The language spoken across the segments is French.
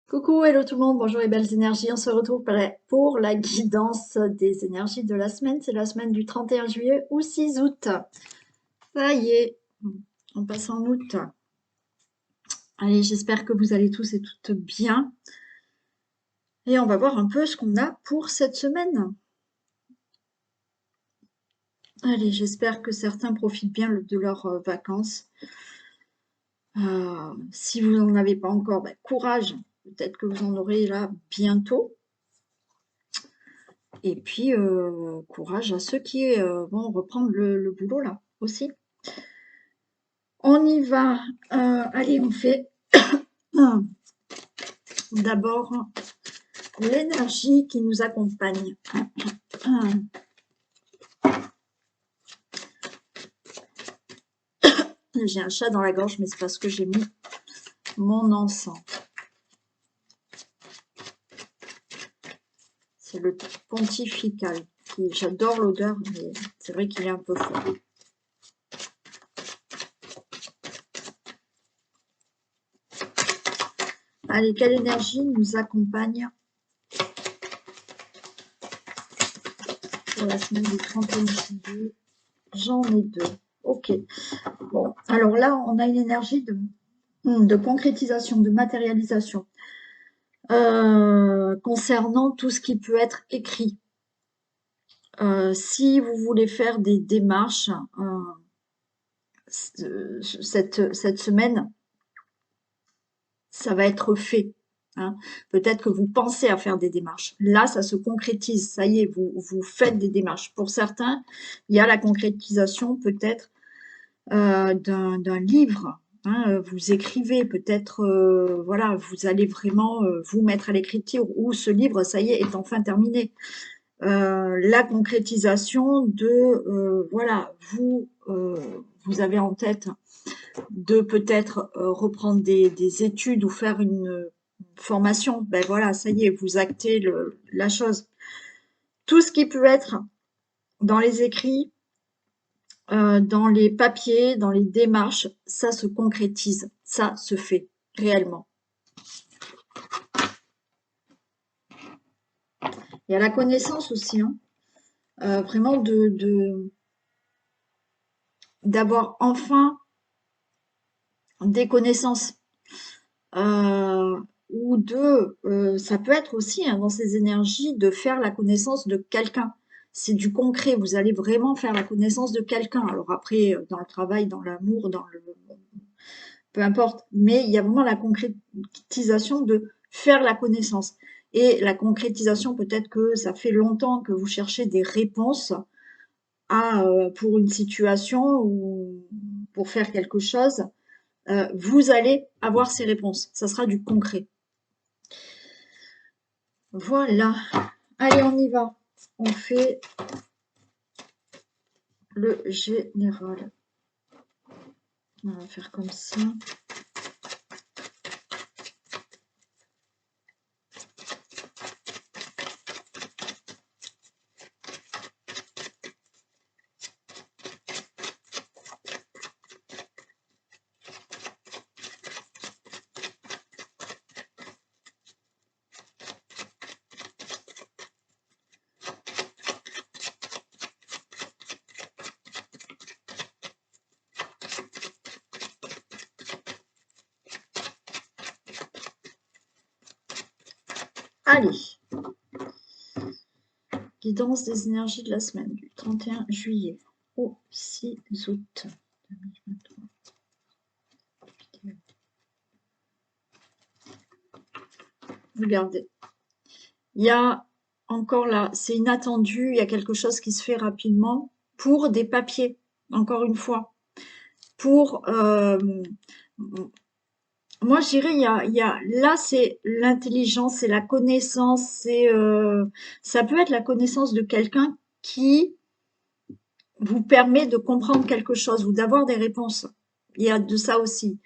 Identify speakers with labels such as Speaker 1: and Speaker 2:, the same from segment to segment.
Speaker 1: Coucou, hello tout le monde, bonjour les belles énergies, on se retrouve pour la guidance des énergies de la semaine, c'est la semaine du 31 juillet ou 6 août. Ça y est, on passe en août. Allez, j'espère que vous allez tous et toutes bien. Et on va voir un peu ce qu'on a pour cette semaine. Allez, j'espère que certains profitent bien de leurs vacances. Si vous n'en avez pas encore, courage, peut-être que vous en aurez là bientôt. Et puis, courage à ceux qui vont reprendre le boulot là aussi. On y va. Allez, on fait d'abord l'énergie qui nous accompagne. J'ai un chat dans la gorge, mais c'est parce que j'ai mis mon encens. C'est le pontifical. J'adore l'odeur, mais c'est vrai qu'il est un peu fort. Allez, quelle énergie nous accompagne pour la semaine du 31 juillet? J'en ai deux. Ok. Bon, alors là, on a une énergie de concrétisation, de matérialisation. Concernant tout ce qui peut être écrit. Si vous voulez faire des démarches cette semaine, ça va être fait. Hein. Peut-être que vous pensez à faire des démarches. Là, ça se concrétise. Ça y est, vous faites des démarches. Pour certains, il y a la concrétisation peut-être d'un livre. Hein, vous écrivez peut-être, voilà, vous allez vraiment vous mettre à l'écriture ou ce livre, ça y est enfin terminé. La concrétisation de, voilà, vous avez en tête de peut-être reprendre des études ou faire une formation. Ben voilà, ça y est, vous actez la chose. Tout ce qui peut être dans les écrits, dans les papiers, dans les démarches, ça se concrétise, ça se fait réellement. Il y a la connaissance aussi, hein, vraiment d'avoir enfin des connaissances. Ou ça peut être aussi hein, dans ces énergies de faire la connaissance de quelqu'un. C'est du concret, vous allez vraiment faire la connaissance de quelqu'un. Alors après, dans le travail, dans l'amour, peu importe, mais il y a vraiment la concrétisation de faire la connaissance. Et la concrétisation, peut-être que ça fait longtemps que vous cherchez des réponses pour une situation ou pour faire quelque chose. Vous allez avoir ces réponses. Ça sera du concret. Voilà. Allez, on y va. On fait le général. On va faire comme ça. Allez. Guidance des énergies de la semaine du 31 juillet au 6 août 2023. Regardez. Il y a encore là, c'est inattendu, il y a quelque chose qui se fait rapidement pour des papiers, encore une fois. Pour, moi je dirais, là c'est l'intelligence, c'est la connaissance, ça peut être la connaissance de quelqu'un qui vous permet de comprendre quelque chose ou d'avoir des réponses. Il y a de ça aussi.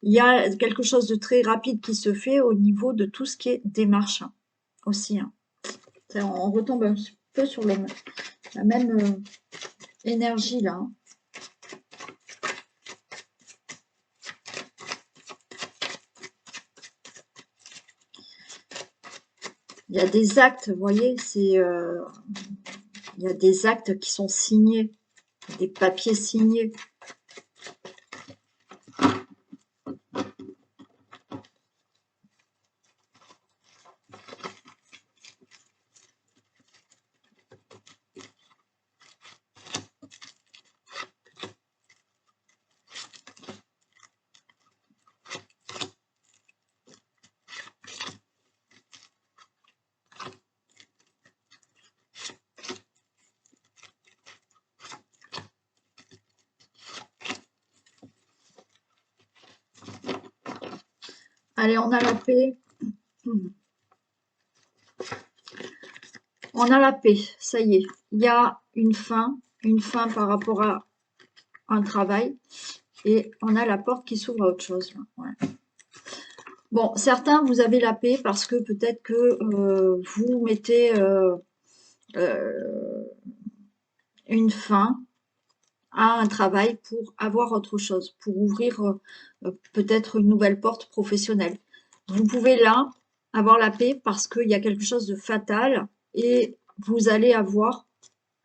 Speaker 1: Il y a quelque chose de très rapide qui se fait au niveau de tout ce qui est démarche aussi. Hein. On retombe un peu sur la même énergie là. Hein. Il y a des actes, vous voyez, il y a des actes qui sont signés, des papiers signés. Allez, on a la paix. On a la paix, ça y est. Il y a une fin par rapport à un travail. Et on a la porte qui s'ouvre à autre chose. Là. Ouais. Bon, certains, vous avez la paix parce que peut-être que vous mettez une fin à un travail pour avoir autre chose, pour ouvrir peut-être une nouvelle porte professionnelle. Vous pouvez là avoir la paix parce qu'il y a quelque chose de fatal et vous allez avoir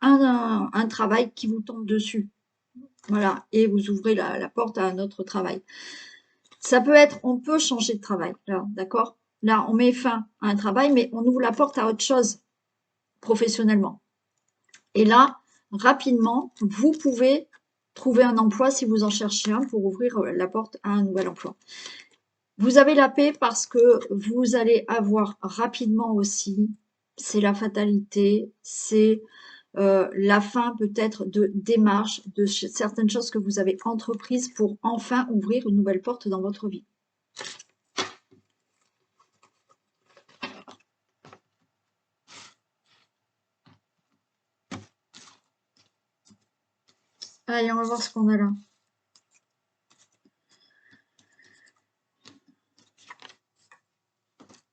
Speaker 1: un travail qui vous tombe dessus. Voilà, et vous ouvrez la porte à un autre travail. Ça peut être, on peut changer de travail, là, d'accord? Là, on met fin à un travail, mais on ouvre la porte à autre chose professionnellement. Et là, rapidement, vous pouvez trouver un emploi si vous en cherchez un pour ouvrir la porte à un nouvel emploi. Vous avez la paix parce que vous allez avoir rapidement aussi, c'est la fatalité, c'est la fin peut-être de démarches, de certaines choses que vous avez entreprises pour enfin ouvrir une nouvelle porte dans votre vie. Allez, on va voir ce qu'on a là.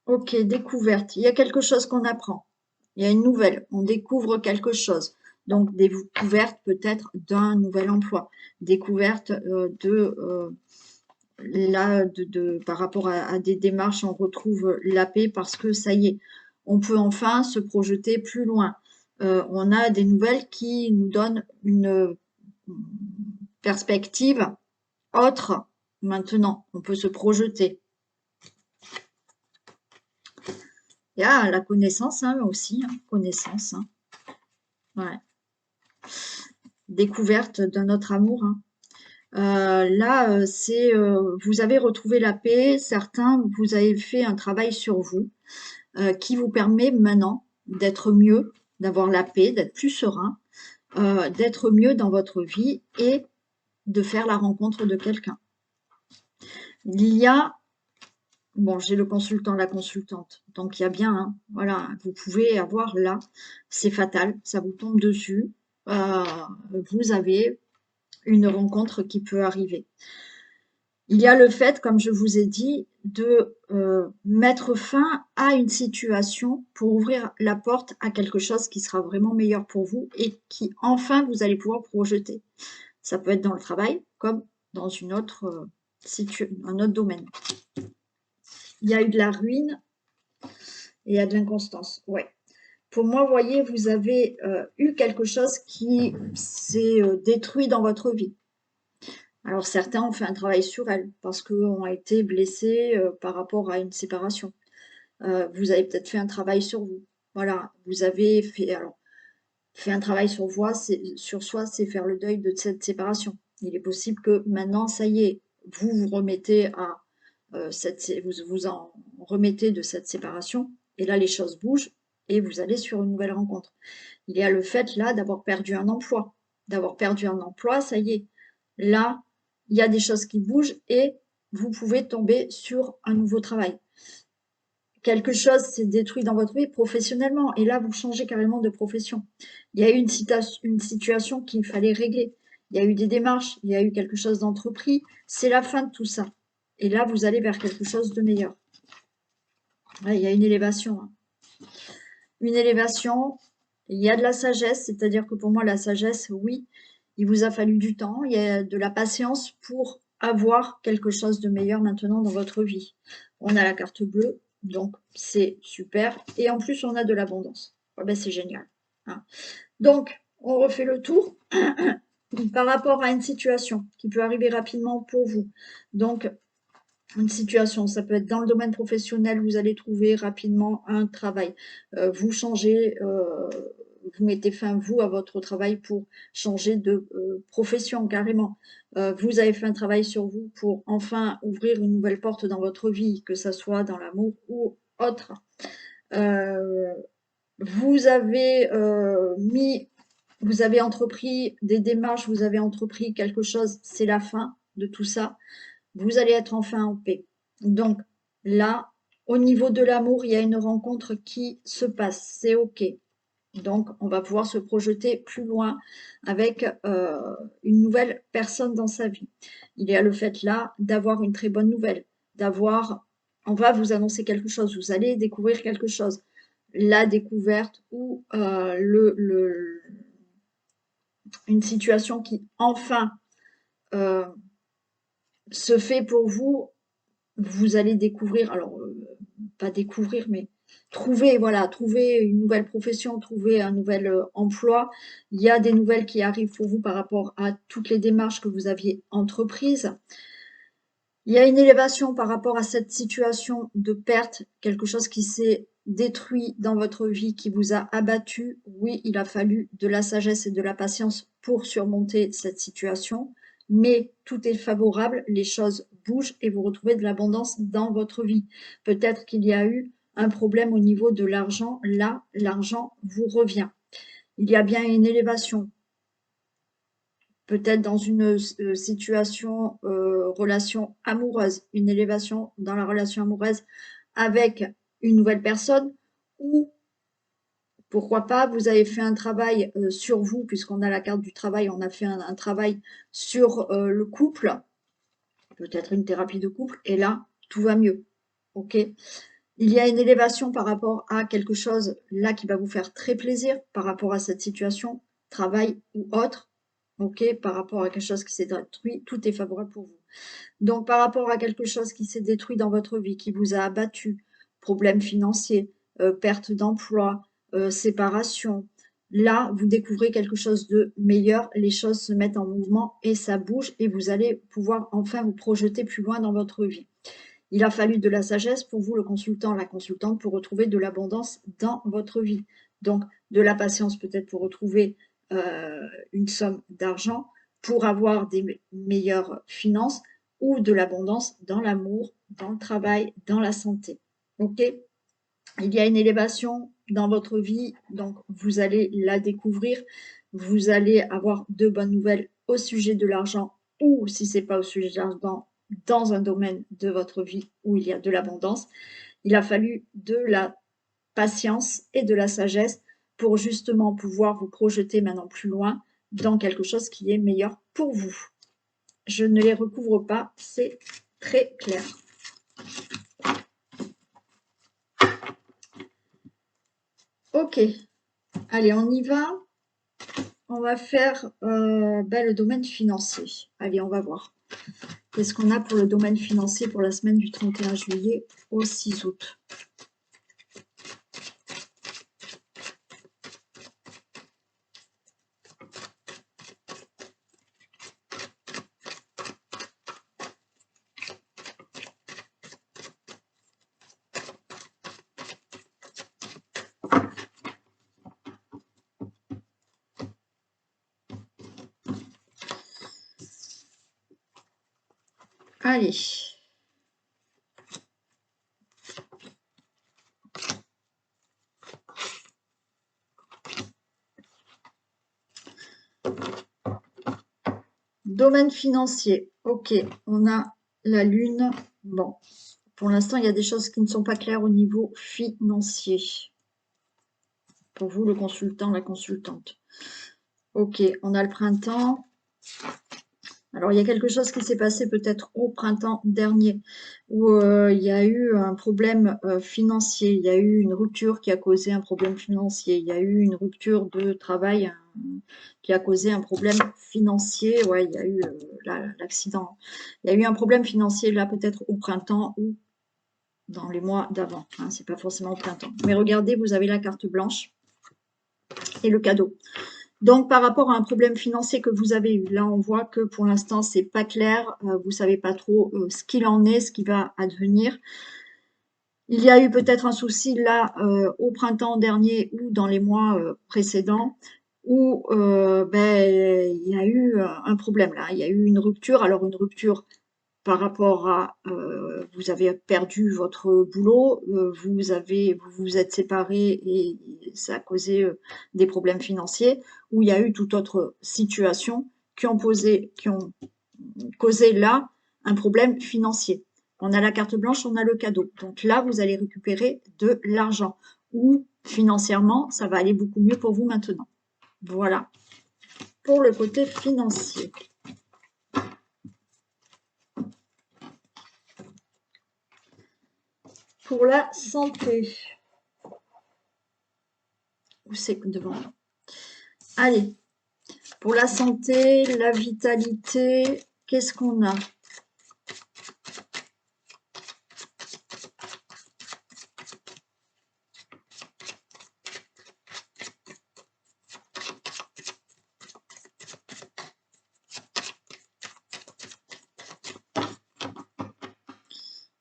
Speaker 1: Ok, découverte. Il y a quelque chose qu'on apprend. Il y a une nouvelle. On découvre quelque chose. Donc, découverte peut-être d'un nouvel emploi. Découverte par rapport à des démarches, on retrouve la paix parce que ça y est, on peut enfin se projeter plus loin. On a des nouvelles qui nous donnent une perspective autre maintenant. On peut se projeter. Il y a la connaissance hein, aussi, hein, connaissance. Hein. Ouais. Découverte d'un autre amour. Hein. Là, c'est vous avez retrouvé la paix. Certains, vous avez fait un travail sur vous qui vous permet maintenant d'être mieux, d'avoir la paix, d'être plus serein, d'être mieux dans votre vie et de faire la rencontre de quelqu'un. Il y a, bon, j'ai le consultant, la consultante, donc il y a bien, hein, voilà, vous pouvez avoir là, c'est fatal, ça vous tombe dessus, vous avez une rencontre qui peut arriver. Il y a le fait, comme je vous ai dit, de mettre fin à une situation pour ouvrir la porte à quelque chose qui sera vraiment meilleur pour vous et qui, enfin, vous allez pouvoir projeter. Ça peut être dans le travail comme dans une autre, un autre domaine. Il y a eu de la ruine et il y a de l'inconstance. Ouais. Pour moi, vous voyez, vous avez eu quelque chose qui s'est détruit dans votre vie. Alors certains ont fait un travail sur elles parce qu'ont été blessés par rapport à une séparation. Vous avez peut-être fait un travail sur vous. Voilà, vous avez fait, alors, fait un travail sur soi, c'est faire le deuil de cette séparation. Il est possible que maintenant, ça y est, vous vous remettez à vous en remettez de cette séparation et là les choses bougent et vous allez sur une nouvelle rencontre. Il y a le fait là d'avoir perdu un emploi. D'avoir perdu un emploi, ça y est. Là, il y a des choses qui bougent et vous pouvez tomber sur un nouveau travail. Quelque chose s'est détruit dans votre vie professionnellement et là, vous changez carrément de profession. Il y a eu une situation qu'il fallait régler. Il y a eu des démarches, il y a eu quelque chose d'entrepris. C'est la fin de tout ça. Et là, vous allez vers quelque chose de meilleur. Ouais, il y a une élévation. Hein. Une élévation, il y a de la sagesse, c'est-à-dire que pour moi, la sagesse, oui, il vous a fallu du temps, il y a de la patience pour avoir quelque chose de meilleur maintenant dans votre vie. On a la carte bleue, Donc, c'est super. Et en plus, on a de l'abondance. Ouais, ben, c'est génial. Hein. Donc, on refait le tour par rapport à une situation qui peut arriver rapidement pour vous. Donc, une situation, ça peut être dans le domaine professionnel, vous allez trouver rapidement un travail. Vous changez, vous mettez fin, vous, à votre travail pour changer de profession carrément. Vous avez fait un travail sur vous pour enfin ouvrir une nouvelle porte dans votre vie, que ce soit dans l'amour ou autre. Vous avez vous avez entrepris des démarches, vous avez entrepris quelque chose, c'est la fin de tout ça. Vous allez être enfin en paix. Donc là, au niveau de l'amour, il y a une rencontre qui se passe, c'est OK. Donc on va pouvoir se projeter plus loin avec une nouvelle personne dans sa vie. Il y a le fait là d'avoir une très bonne nouvelle, on va vous annoncer quelque chose, vous allez découvrir quelque chose. La découverte ou une situation qui enfin euh, se fait pour vous, vous allez découvrir, alors pas découvrir, mais trouver une nouvelle profession, trouver un nouvel emploi. Il y a des nouvelles qui arrivent pour vous par rapport à toutes les démarches que vous aviez entreprises. Il y a une élévation par rapport à cette situation de perte, quelque chose qui s'est détruit dans votre vie, qui vous a abattu. Oui, il a fallu de la sagesse et de la patience pour surmonter cette situation, mais tout est favorable, les choses bougent et vous retrouvez de l'abondance dans votre vie. Peut-être qu'il y a eu un problème au niveau de l'argent, là, l'argent vous revient. Il y a bien une élévation, peut-être dans une situation, relation amoureuse, une élévation dans la relation amoureuse avec une nouvelle personne ou pourquoi pas, vous avez fait un travail sur vous, puisqu'on a la carte du travail, on a fait un travail sur le couple, peut-être une thérapie de couple, et là, tout va mieux. OK? Il y a une élévation par rapport à quelque chose là qui va vous faire très plaisir par rapport à cette situation, travail ou autre. OK? Par rapport à quelque chose qui s'est détruit, tout est favorable pour vous. Donc, par rapport à quelque chose qui s'est détruit dans votre vie, qui vous a abattu, problèmes financiers, perte d'emploi, séparation, là, vous découvrez quelque chose de meilleur, les choses se mettent en mouvement et ça bouge et vous allez pouvoir enfin vous projeter plus loin dans votre vie. Il a fallu de la sagesse pour vous, le consultant, la consultante, pour retrouver de l'abondance dans votre vie. Donc, de la patience peut-être pour retrouver une somme d'argent, pour avoir des meilleures finances ou de l'abondance dans l'amour, dans le travail, dans la santé. OK? Il y a une élévation dans votre vie, donc vous allez la découvrir. Vous allez avoir de bonnes nouvelles au sujet de l'argent ou si ce n'est pas au sujet de l'argent, dans un domaine de votre vie où il y a de l'abondance. Il a fallu de la patience et de la sagesse pour justement pouvoir vous projeter maintenant plus loin dans quelque chose qui est meilleur pour vous. Je ne les recouvre pas, c'est très clair. Ok, allez, on y va. On va faire le domaine financier. Allez, on va voir. Qu'est-ce qu'on a pour le domaine financier pour la semaine du 31 juillet au 6 août? Allez. Domaine financier. Ok, on a la lune. Bon, pour l'instant, il y a des choses qui ne sont pas claires au niveau financier. Pour vous, le consultant, la consultante. Ok, on a le printemps. Alors, il y a quelque chose qui s'est passé peut-être au printemps dernier, où il y a eu un problème financier, il y a eu une rupture qui a causé un problème financier, il y a eu une rupture de travail qui a causé un problème financier, ouais, il y a eu l'accident. Il y a eu un problème financier là peut-être au printemps où dans les mois d'avant. Hein, c'est pas forcément au printemps. Mais regardez, vous avez la carte blanche et le cadeau. Donc, par rapport à un problème financier que vous avez eu, là, on voit que pour l'instant, c'est pas clair. Vous savez pas trop ce qu'il en est, ce qui va advenir. Il y a eu peut-être un souci là au printemps dernier ou dans les mois précédents où ben, il y a eu un problème là. Il y a eu une rupture. Alors, une rupture par rapport à vous avez perdu votre boulot, vous vous êtes séparés et ça a causé des problèmes financiers, ou il y a eu toute autre situation qui ont causé là un problème financier. On a la carte blanche, on a le cadeau. Donc là, vous allez récupérer de l'argent. Ou financièrement, ça va aller beaucoup mieux pour vous maintenant. Voilà. Pour le côté financier. Pour la santé. Où c'est devant? Allez. Pour la santé, la vitalité, qu'est-ce qu'on a?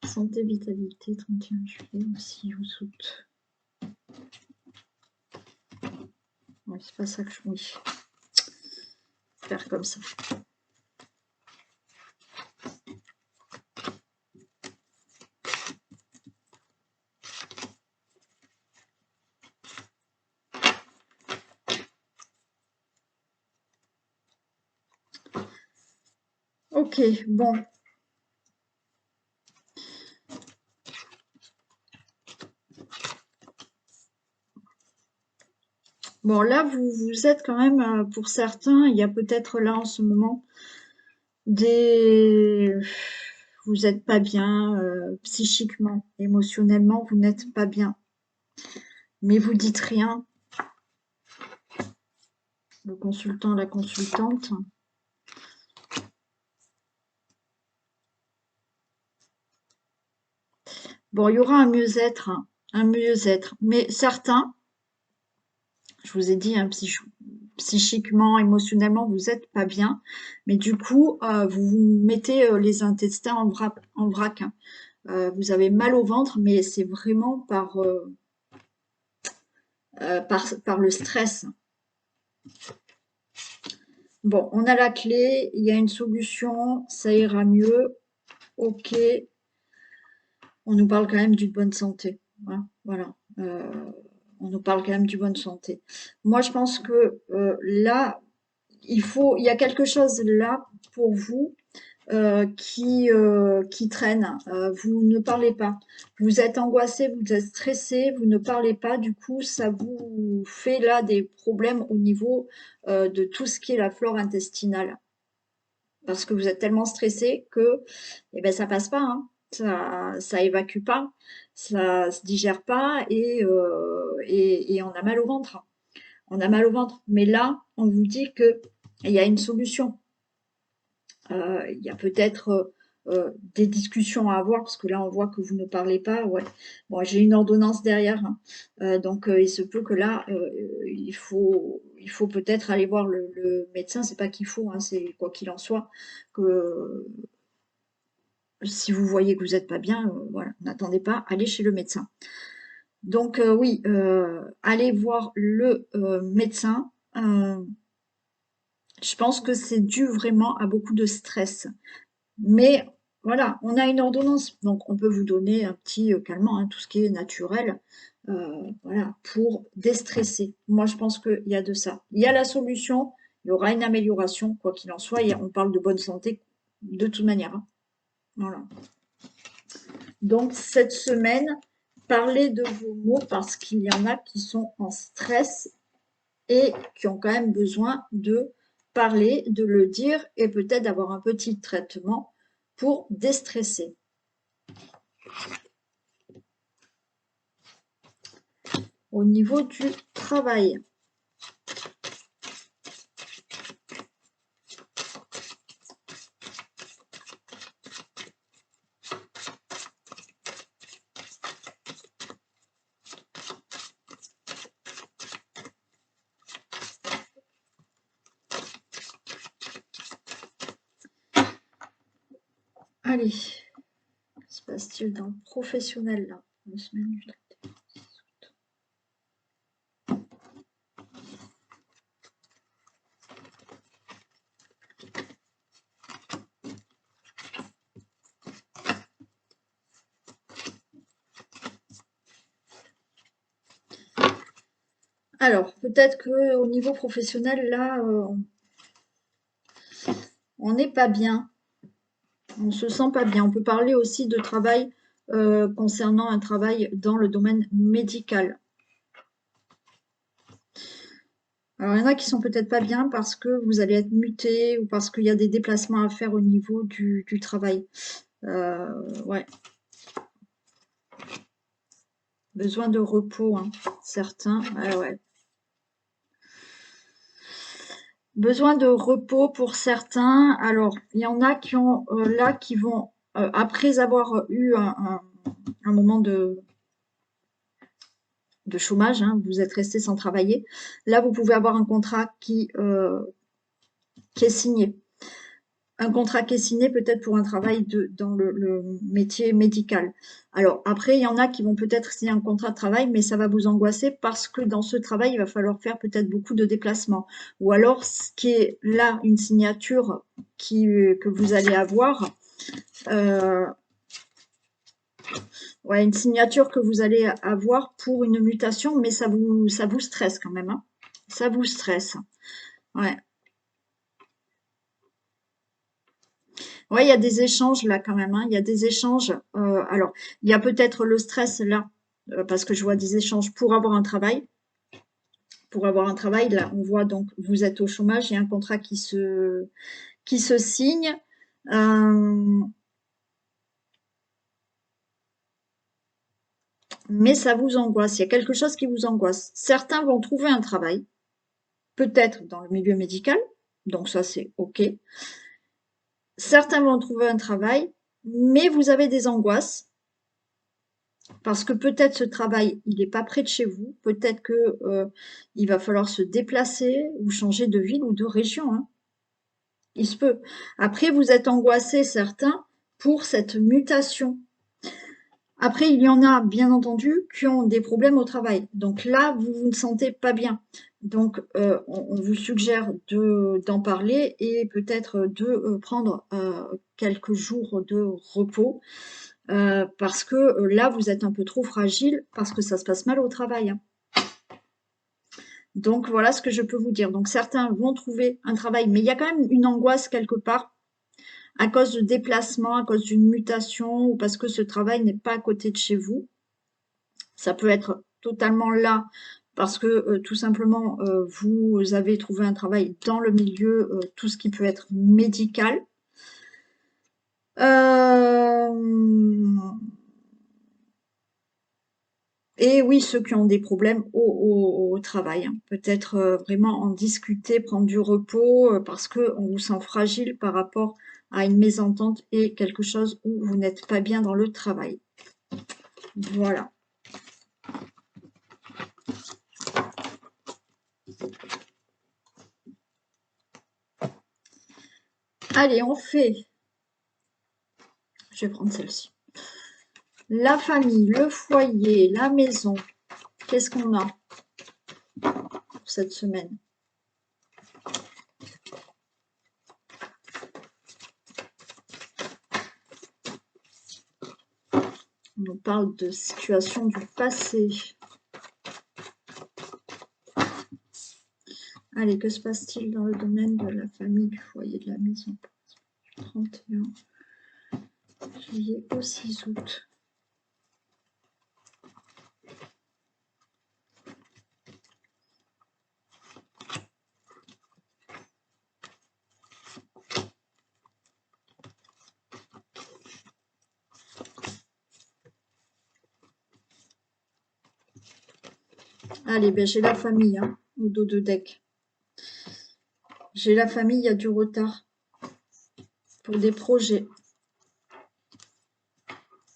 Speaker 1: Santé, vitalité, 31 juillet, aussi, août, août. Oui, c'est pas ça que je... Oui. Faire comme ça. Ok, bon. Bon, là, vous êtes quand même, pour certains, il y a peut-être là en ce moment des... Vous n'êtes pas bien psychiquement, émotionnellement, vous n'êtes pas bien. Mais vous dites rien. Le consultant, la consultante. Bon, il y aura un mieux-être, hein, un mieux-être. Mais certains, je vous ai dit, hein, psychiquement, émotionnellement, vous n'êtes pas bien. Mais du coup, vous vous mettez les intestins en vrac. Hein. Vous avez mal au ventre, mais c'est vraiment par le stress. Bon, on a la clé, il y a une solution, ça ira mieux. Ok, on nous parle quand même d'une bonne santé. Hein, voilà. On nous parle quand même d'une bonne santé. Moi, je pense que là, il y a quelque chose là pour vous qui traîne. Vous ne parlez pas. Vous êtes angoissé, vous êtes stressé, vous ne parlez pas. Du coup, ça vous fait là des problèmes au niveau de tout ce qui est la flore intestinale. Parce que vous êtes tellement stressé que eh ben, ça passe pas. Hein. Ça évacue pas, ça se digère pas et on a mal au ventre. On a mal au ventre. Mais là, on vous dit que il y a une solution. Il y a peut-être des discussions à avoir, parce que là, on voit que vous ne parlez pas. Ouais. Bon, j'ai une ordonnance derrière, hein. Donc il se peut que là, il faut peut-être aller voir le médecin. C'est pas qu'il faut, hein, c'est quoi qu'il en soit, que si vous voyez que vous n'êtes pas bien, voilà, n'attendez pas, allez chez le médecin. Donc oui, allez voir le médecin. Je pense que c'est dû vraiment à beaucoup de stress. Mais voilà, on a une ordonnance, donc on peut vous donner un petit calmant, hein, tout ce qui est naturel, voilà, pour déstresser. Moi, je pense qu'il y a de ça. Il y a la solution, il y aura une amélioration, quoi qu'il en soit. On parle de bonne santé de toute manière. Hein. Voilà. Donc, cette semaine, parlez de vos mots parce qu'il y en a qui sont en stress et qui ont quand même besoin de parler, de le dire et peut-être d'avoir un petit traitement pour déstresser. Au niveau du travail. Allez, que se passe-t-il dans le professionnel là, la semaine du 31. Alors, peut-être qu'au niveau professionnel, là, on n'est pas bien. On se sent pas bien. On peut parler aussi de travail concernant un travail dans le domaine médical. Alors, il y en a qui sont peut-être pas bien parce que vous allez être muté ou parce qu'il y a des déplacements à faire au niveau du travail. Ouais. Besoin de repos, hein, certains. Ouais. Besoin de repos pour certains. Alors, il y en a qui ont là qui vont, après avoir eu un moment de chômage, hein, vous êtes resté sans travailler. Là, vous pouvez avoir un contrat qui est signé. Un contrat qui est signé peut-être pour un travail dans le métier médical. Alors après, il y en a qui vont peut-être signer un contrat de travail, mais ça va vous angoisser parce que dans ce travail, il va falloir faire peut-être beaucoup de déplacements. Ou alors, ce qui est là, une signature que vous allez avoir, ouais, une signature que vous allez avoir pour une mutation, mais ça vous stresse quand même, hein. Ça vous stresse. Ouais. Ouais, il y a des échanges là quand même, hein. Il y a des échanges. Alors, il y a peut-être le stress là, parce que je vois des échanges pour avoir un travail. Pour avoir un travail, là, on voit donc vous êtes au chômage, il y a un contrat qui se signe. Mais ça vous angoisse. Il y a quelque chose qui vous angoisse. Certains vont trouver un travail, peut-être dans le milieu médical, donc ça c'est OK. Certains vont trouver un travail, mais vous avez des angoisses parce que peut-être ce travail, il n'est pas près de chez vous, peut-être que il va falloir se déplacer ou changer de ville ou de région, hein. Il se peut. Après, vous êtes angoissés, certains, pour cette mutation. Après, il y en a, bien entendu, qui ont des problèmes au travail. Donc là, vous vous ne sentez pas bien. Donc, on vous suggère d'en parler et peut-être de prendre quelques jours de repos parce que là, vous êtes un peu trop fragile parce que ça se passe mal au travail, hein. Donc, voilà ce que je peux vous dire. Donc, certains vont trouver un travail, mais il y a quand même une angoisse quelque part à cause de déplacements, à cause d'une mutation ou parce que ce travail n'est pas à côté de chez vous. Ça peut être totalement là parce que tout simplement vous avez trouvé un travail dans le milieu, tout ce qui peut être médical. Et oui, ceux qui ont des problèmes au travail, hein. Peut-être vraiment en discuter, prendre du repos parce qu'on vous sent fragile par rapport à une mésentente et quelque chose où vous n'êtes pas bien dans le travail. Voilà. Allez, on fait. Je vais prendre celle-ci. La famille, le foyer, la maison. Qu'est-ce qu'on a pour cette semaine? On nous parle de situation du passé. Allez, que se passe-t-il dans le domaine de la famille, du foyer, de la maison? 31 juillet au 6 août. Allez, ben j'ai la famille, hein, au dos de deck. J'ai la famille, il y a du retard pour des projets.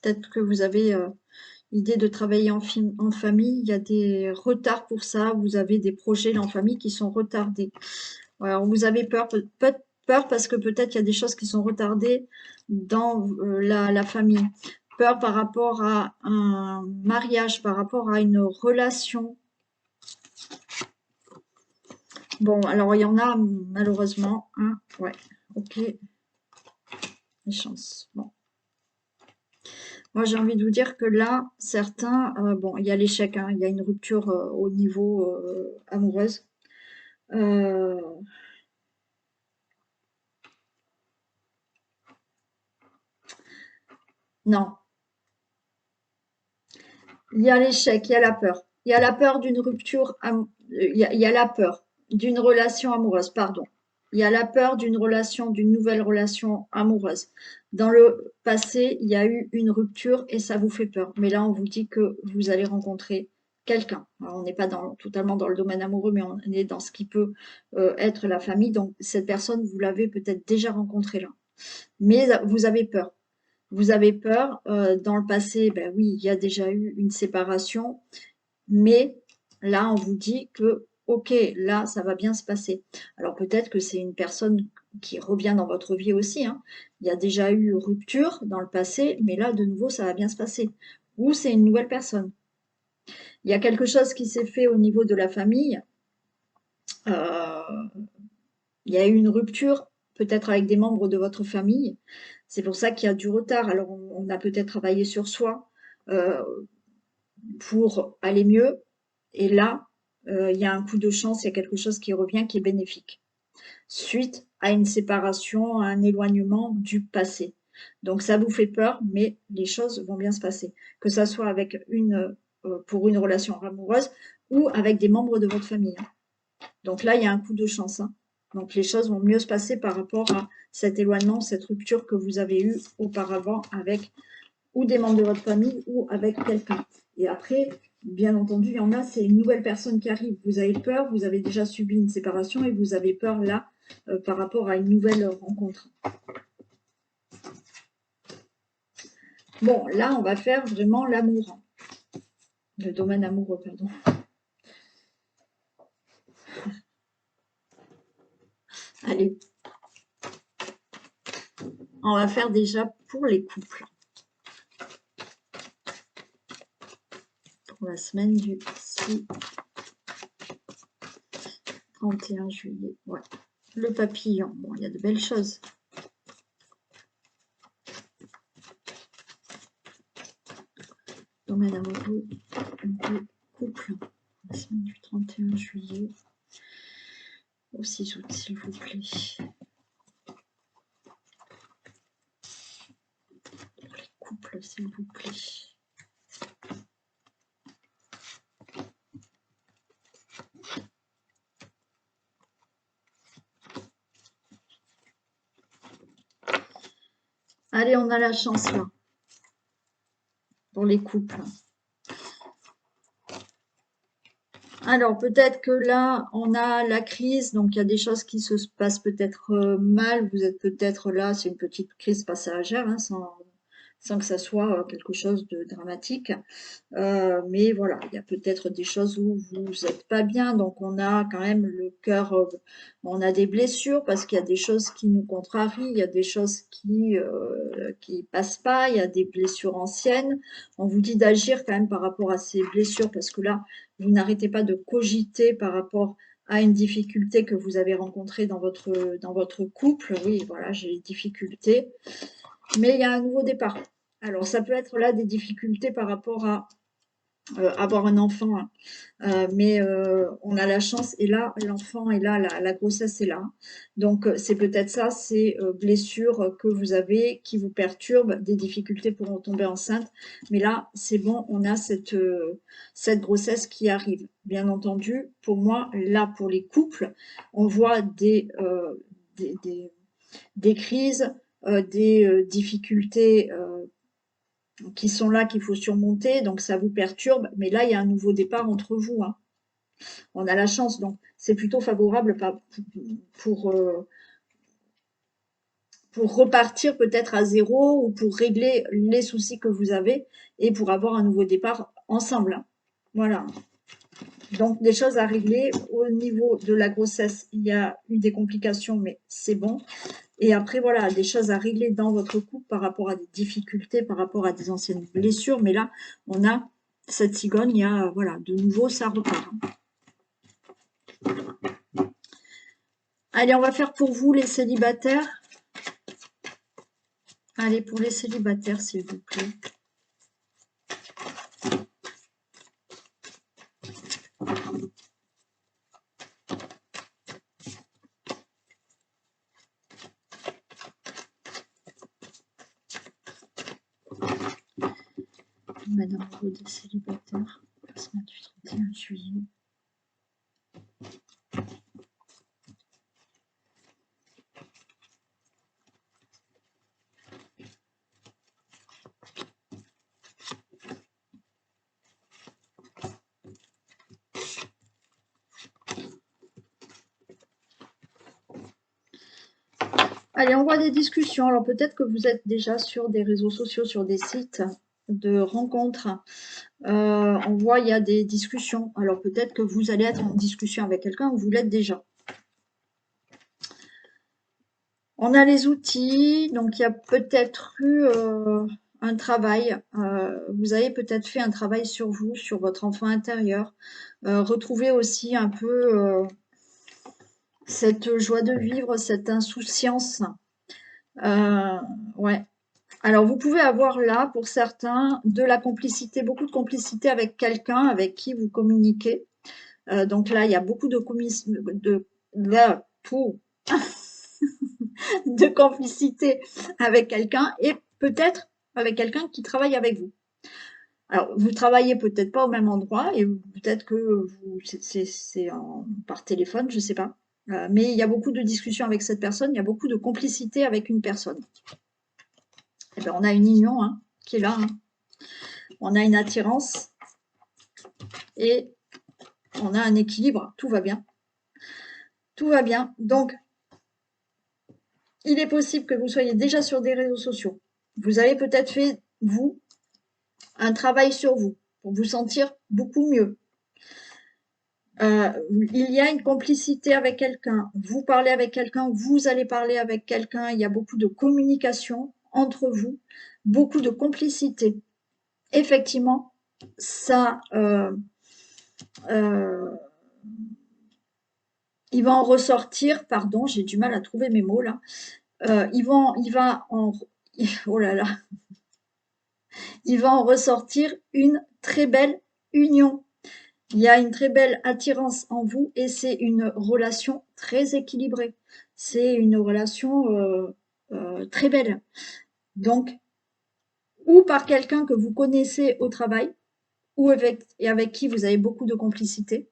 Speaker 1: Peut-être que vous avez l'idée de travailler en famille, il y a des retards pour ça. Vous avez des projets en famille qui sont retardés. Alors, vous avez peur, Peur parce que peut-être qu'il y a des choses qui sont retardées dans la famille. Peur par rapport à un mariage, par rapport à une relation. Bon, alors il y en a malheureusement. Hein, ouais, ok. Les chances. Bon. Moi, j'ai envie de vous dire que là, certains, bon, il y a l'échec, hein, il y a une rupture au niveau amoureuse. Euh, non, il y a l'échec, il y a la peur. Il y a la peur d'une rupture, il y a la peur d'une relation amoureuse, pardon. Il y a la peur d'une relation, d'une nouvelle relation amoureuse. Dans le passé, il y a eu une rupture et ça vous fait peur. Mais là, on vous dit que vous allez rencontrer quelqu'un. Alors, on n'est pas totalement dans le domaine amoureux, mais on est dans ce qui peut être la famille. Donc, cette personne, vous l'avez peut-être déjà rencontrée là. Mais vous avez peur. Vous avez peur, dans le passé, ben oui, il y a déjà eu une séparation, mais là, on vous dit que, ok, là, ça va bien se passer. Alors peut-être que c'est une personne qui revient dans votre vie aussi, hein. Il y a déjà eu rupture dans le passé, mais là, de nouveau, ça va bien se passer. Ou c'est une nouvelle personne. Il y a quelque chose qui s'est fait au niveau de la famille. euh, il y a eu une rupture, peut-être avec des membres de votre famille. C'est pour ça qu'il y a du retard. Alors, on a peut-être travaillé sur soi euh, pour aller mieux. Et là, il y a un coup de chance, il y a quelque chose qui revient qui est bénéfique. Suite à une séparation, à un éloignement du passé. Donc, ça vous fait peur, mais les choses vont bien se passer. Que ça soit avec pour une relation amoureuse ou avec des membres de votre famille, hein. Donc là, il y a un coup de chance, hein. Donc les choses vont mieux se passer par rapport à cet éloignement, cette rupture que vous avez eue auparavant avec ou des membres de votre famille ou avec quelqu'un. Et après, bien entendu, il y en a, c'est une nouvelle personne qui arrive. Vous avez peur, vous avez déjà subi une séparation et vous avez peur là par rapport à une nouvelle rencontre. Bon, là, on va faire vraiment l'amour. Le domaine amoureux, pardon. Allez. On va faire déjà pour les couples. Pour la semaine du 6 31 juillet. Ouais. Le papillon. Bon, il y a de belles choses. Domaine amoureux de couple. La semaine du 31 juillet au 6 août, s'il vous plaît. Pour les couples, s'il vous plaît. Allez, on a la chance là. Pour les couples. Alors, peut-être que là, on a la crise, donc il y a des choses qui se passent peut-être mal. Vous êtes peut-être là, c'est une petite crise passagère, hein, sans que ça soit quelque chose de dramatique. Mais voilà, il y a peut-être des choses où vous n'êtes pas bien, donc on a quand même le cœur, on a des blessures parce qu'il y a des choses qui nous contrarient, il y a des choses qui passent pas, il y a des blessures anciennes. On vous dit d'agir quand même par rapport à ces blessures parce que là, vous n'arrêtez pas de cogiter par rapport à une difficulté que vous avez rencontrée dans votre couple. Oui, voilà, j'ai des difficultés, mais il y a un nouveau départ. Alors, ça peut être là des difficultés par rapport à avoir un enfant, hein. Mais on a la chance et là, l'enfant est là, la grossesse est là. Donc, c'est peut-être ça, ces blessures que vous avez qui vous perturbent, des difficultés pour tomber enceinte. Mais là, c'est bon, on a cette grossesse qui arrive. Bien entendu, pour moi, là, pour les couples, on voit des, des, des crises, des difficultés qui sont là, qu'il faut surmonter, donc ça vous perturbe, mais là, il y a un nouveau départ entre vous, hein. On a la chance, donc c'est plutôt favorable pour, euh, pour repartir peut-être à zéro ou pour régler les soucis que vous avez et pour avoir un nouveau départ ensemble, hein. Voilà. Donc, des choses à régler. Au niveau de la grossesse, il y a eu des complications, mais c'est bon. Et après, voilà, des choses à régler dans votre couple par rapport à des difficultés, par rapport à des anciennes blessures. Mais là, on a cette cigogne, il y a, voilà, de nouveau, ça repart. Allez, on va faire pour vous, les célibataires. Allez, pour les célibataires, s'il vous plaît. Madame Roux des célibataires, placement du 31 juillet. Allez, on voit des discussions. Alors peut-être que vous êtes déjà sur des réseaux sociaux, sur des sites de rencontres. On voit il y a des discussions. Alors peut-être que vous allez être en discussion avec quelqu'un ou vous l'êtes déjà. On a les outils, donc il y a peut-être eu un travail. Vous avez peut-être fait un travail sur vous, sur votre enfant intérieur. Retrouvez aussi un peu cette joie de vivre, cette insouciance. Ouais. Alors, vous pouvez avoir là, pour certains, de la complicité, beaucoup de complicité avec quelqu'un avec qui vous communiquez. Donc là, il y a beaucoup de de complicité avec quelqu'un et peut-être avec quelqu'un qui travaille avec vous. Alors, vous travaillez peut-être pas au même endroit et peut-être que c'est par téléphone, je sais pas. Mais il y a beaucoup de discussions avec cette personne, il y a beaucoup de complicité avec une personne. Eh bien, on a une union hein, qui est là. Hein. On a une attirance et on a un équilibre. Tout va bien. Tout va bien. Donc, il est possible que vous soyez déjà sur des réseaux sociaux. Vous avez peut-être fait, vous, un travail sur vous pour vous sentir beaucoup mieux. Il y a une complicité avec quelqu'un. Vous parlez avec quelqu'un, vous allez parler avec quelqu'un. Il y a beaucoup de communication entre vous, beaucoup de complicité. Effectivement, ça, il va en ressortir, pardon, j'ai du mal à trouver mes mots là. Oh là là, il va en ressortir une très belle union. Il y a une très belle attirance en vous et c'est une relation très équilibrée. C'est une relation très belle. Donc, ou par quelqu'un que vous connaissez au travail, ou avec qui vous avez beaucoup de complicité,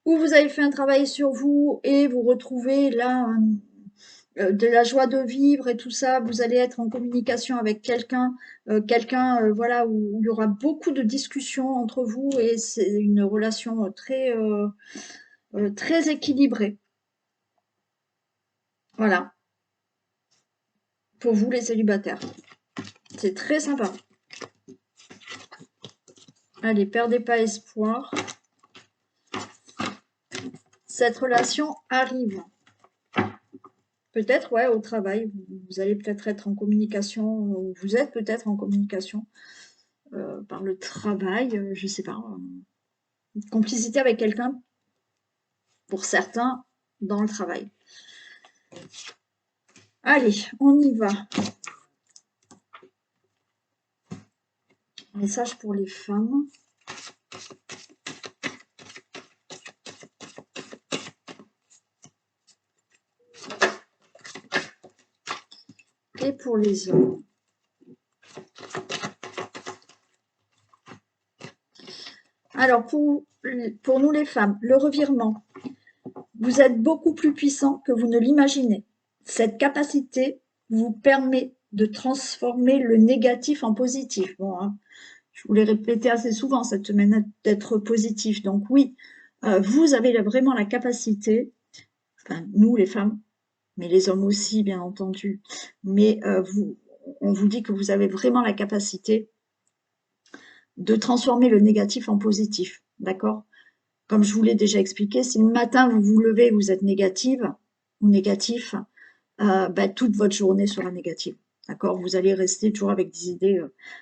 Speaker 1: ou vous avez fait un travail sur vous et vous retrouvez là de la joie de vivre et tout ça, vous allez être en communication avec quelqu'un, voilà, où il y aura beaucoup de discussions entre vous et c'est une relation très équilibrée. Voilà, pour vous les célibataires. C'est très sympa. Allez, perdez pas espoir. Cette relation arrive. Peut-être, ouais, au travail, vous allez peut-être être en communication, ou vous êtes peut-être en communication par le travail, je sais pas. Complicité avec quelqu'un, pour certains, dans le travail. Allez, on y va. Message pour les femmes. Et pour les hommes. Alors, pour nous les femmes, le revirement. Vous êtes beaucoup plus puissant que vous ne l'imaginez. Cette capacité vous permet de transformer le négatif en positif. Bon, hein, je vous l'ai répété assez souvent cette semaine, d'être positif. Donc oui, vous avez vraiment la capacité, enfin nous les femmes, mais les hommes aussi bien entendu, mais on vous dit que vous avez vraiment la capacité de transformer le négatif en positif, d'accord? Comme je vous l'ai déjà expliqué, si le matin vous vous levez, vous êtes négative ou négatif, toute votre journée sera négative. D'accord? Vous allez rester toujours avec des idées.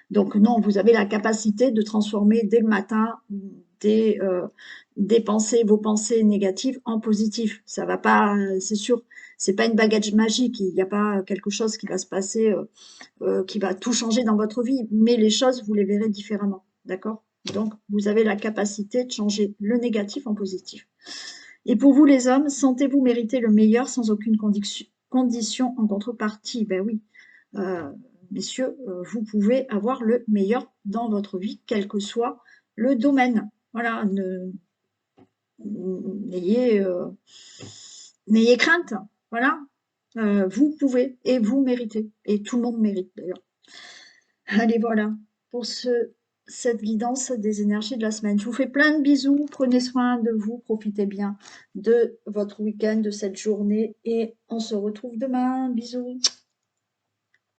Speaker 1: Donc non, vous avez la capacité de transformer dès le matin des, pensées, vos pensées négatives en positives. Ça va pas, c'est sûr, c'est pas une baguette magique. Il n'y a pas quelque chose qui va se passer, qui va tout changer dans votre vie, mais les choses, vous les verrez différemment. D'accord? Donc, vous avez la capacité de changer le négatif en positif. Et pour vous, les hommes, sentez-vous mériter le meilleur sans aucune condition en contrepartie? Ben oui, euh, messieurs, vous pouvez avoir le meilleur dans votre vie, quel que soit le domaine. Voilà, n'ayez crainte. Voilà, vous pouvez et vous méritez. Et tout le monde mérite d'ailleurs. Allez, voilà, pour cette guidance des énergies de la semaine. Je vous fais plein de bisous, prenez soin de vous, profitez bien de votre week-end, de cette journée, et on se retrouve demain. Bisous.